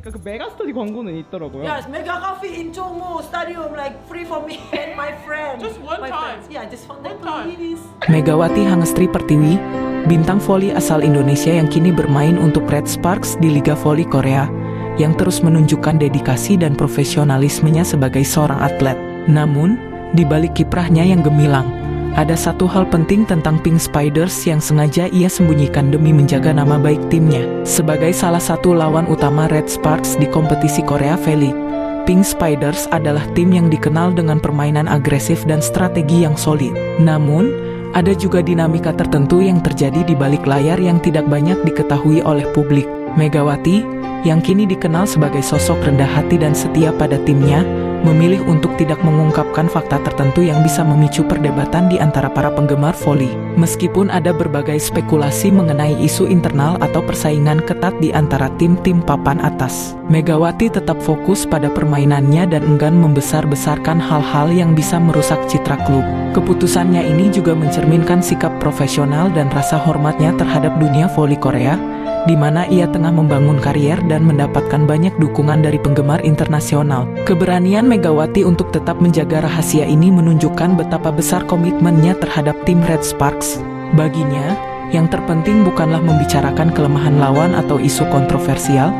보니까 그 메가스터디 광고는 있더라고요. Yes, mega coffee in Chungmu Stadium, like free for me and my friend. Just one my time. friends. Yeah, just one time. One time. Please. Megawati Hangestri Pertiwi, bintang voli asal Indonesia yang kini bermain untuk Red Sparks di Liga Voli Korea, yang terus menunjukkan dedikasi dan profesionalismenya sebagai seorang atlet. Namun, di balik kiprahnya yang gemilang, ada satu hal penting tentang Pink Spiders yang sengaja ia sembunyikan demi menjaga nama baik timnya. Sebagai salah satu lawan utama Red Sparks di kompetisi Korea V-League, Pink Spiders adalah tim yang dikenal dengan permainan agresif dan strategi yang solid. Namun, ada juga dinamika tertentu yang terjadi di balik layar yang tidak banyak diketahui oleh publik. Megawati, yang kini dikenal sebagai sosok rendah hati dan setia pada timnya, memilih untuk tidak mengungkapkan fakta tertentu yang bisa memicu perdebatan di antara para penggemar voli. Meskipun ada berbagai spekulasi mengenai isu internal atau persaingan ketat di antara tim-tim papan atas, Megawati tetap fokus pada permainannya dan enggan membesar-besarkan hal-hal yang bisa merusak citra klub. Keputusannya ini juga mencerminkan sikap profesional dan rasa hormatnya terhadap dunia voli Korea, di mana ia tengah membangun karier dan mendapatkan banyak dukungan dari penggemar internasional. Keberanian Megawati untuk tetap menjaga rahasia ini menunjukkan betapa besar komitmennya terhadap tim Red Sparks. Baginya, yang terpenting bukanlah membicarakan kelemahan lawan atau isu kontroversial,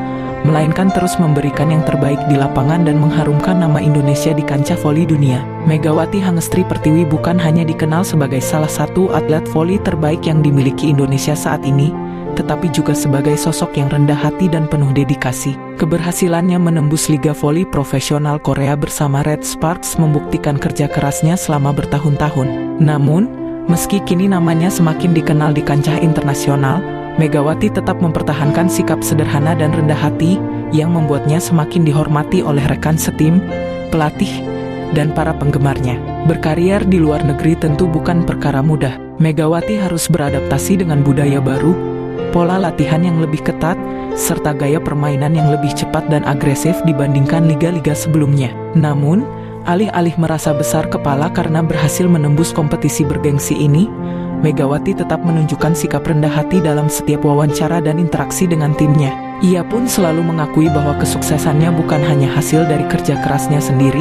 melainkan terus memberikan yang terbaik di lapangan dan mengharumkan nama Indonesia di kancah voli dunia. Megawati Hangestri Pertiwi bukan hanya dikenal sebagai salah satu atlet voli terbaik yang dimiliki Indonesia saat ini, tetapi juga sebagai sosok yang rendah hati dan penuh dedikasi. Keberhasilannya menembus Liga Voli Profesional Korea bersama Red Sparks membuktikan kerja kerasnya selama bertahun-tahun. Namun, meski kini namanya semakin dikenal di kancah internasional, Megawati tetap mempertahankan sikap sederhana dan rendah hati yang membuatnya semakin dihormati oleh rekan setim, pelatih, dan para penggemarnya. Berkarier di luar negeri tentu bukan perkara mudah. Megawati harus beradaptasi dengan budaya baru, pola latihan yang lebih ketat, serta gaya permainan yang lebih cepat dan agresif dibandingkan liga-liga sebelumnya. Namun, alih-alih merasa besar kepala karena berhasil menembus kompetisi bergengsi ini, Megawati tetap menunjukkan sikap rendah hati dalam setiap wawancara dan interaksi dengan timnya. Ia pun selalu mengakui bahwa kesuksesannya bukan hanya hasil dari kerja kerasnya sendiri,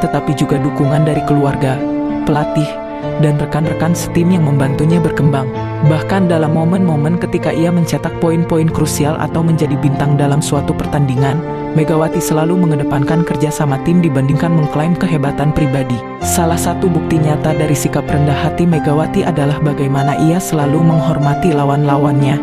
tetapi juga dukungan dari keluarga, pelatih, dan rekan-rekan setim yang membantunya berkembang. Bahkan dalam momen-momen ketika ia mencetak poin-poin krusial atau menjadi bintang dalam suatu pertandingan, Megawati selalu mengedepankan kerja sama tim dibandingkan mengklaim kehebatan pribadi. Salah satu bukti nyata dari sikap rendah hati Megawati adalah bagaimana ia selalu menghormati lawan-lawannya,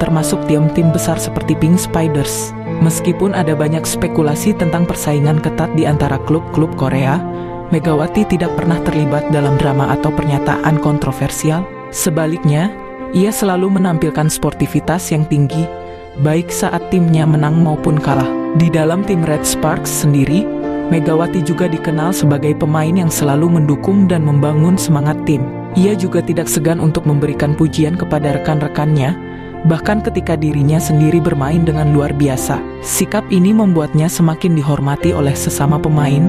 termasuk tim-tim besar seperti Pink Spiders. Meskipun ada banyak spekulasi tentang persaingan ketat di antara klub-klub Korea, Megawati tidak pernah terlibat dalam drama atau pernyataan kontroversial. Sebaliknya, ia selalu menampilkan sportivitas yang tinggi, baik saat timnya menang maupun kalah. Di dalam tim Red Sparks sendiri, Megawati juga dikenal sebagai pemain yang selalu mendukung dan membangun semangat tim. Ia juga tidak segan untuk memberikan pujian kepada rekan-rekannya, bahkan ketika dirinya sendiri bermain dengan luar biasa. Sikap ini membuatnya semakin dihormati oleh sesama pemain,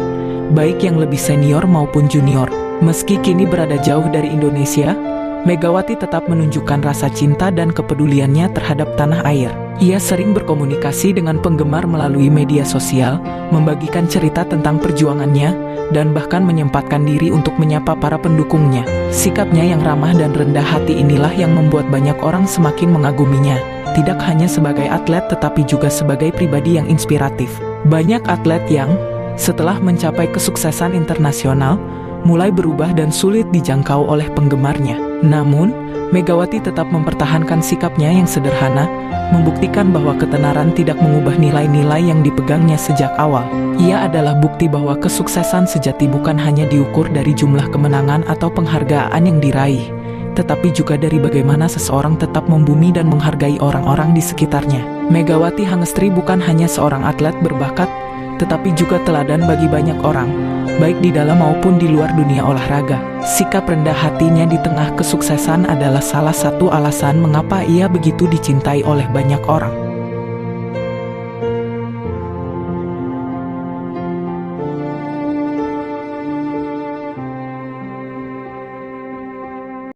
baik yang lebih senior maupun junior. Meski kini berada jauh dari Indonesia, Megawati tetap menunjukkan rasa cinta dan kepeduliannya terhadap tanah air. Ia sering berkomunikasi dengan penggemar melalui media sosial, membagikan cerita tentang perjuangannya, dan bahkan menyempatkan diri untuk menyapa para pendukungnya. Sikapnya yang ramah dan rendah hati inilah yang membuat banyak orang semakin mengaguminya, tidak hanya sebagai atlet tetapi juga sebagai pribadi yang inspiratif. Banyak atlet yang, setelah mencapai kesuksesan internasional, mulai berubah dan sulit dijangkau oleh penggemarnya. Namun, Megawati tetap mempertahankan sikapnya yang sederhana, membuktikan bahwa ketenaran tidak mengubah nilai-nilai yang dipegangnya sejak awal. Ia adalah bukti bahwa kesuksesan sejati bukan hanya diukur dari jumlah kemenangan atau penghargaan yang diraih, tetapi juga dari bagaimana seseorang tetap membumi dan menghargai orang-orang di sekitarnya. Megawati Hangestri bukan hanya seorang atlet berbakat, tetapi juga teladan bagi banyak orang, baik di dalam maupun di luar dunia olahraga. Sikap rendah hatinya di tengah kesuksesan adalah salah satu alasan mengapa ia begitu dicintai oleh banyak orang.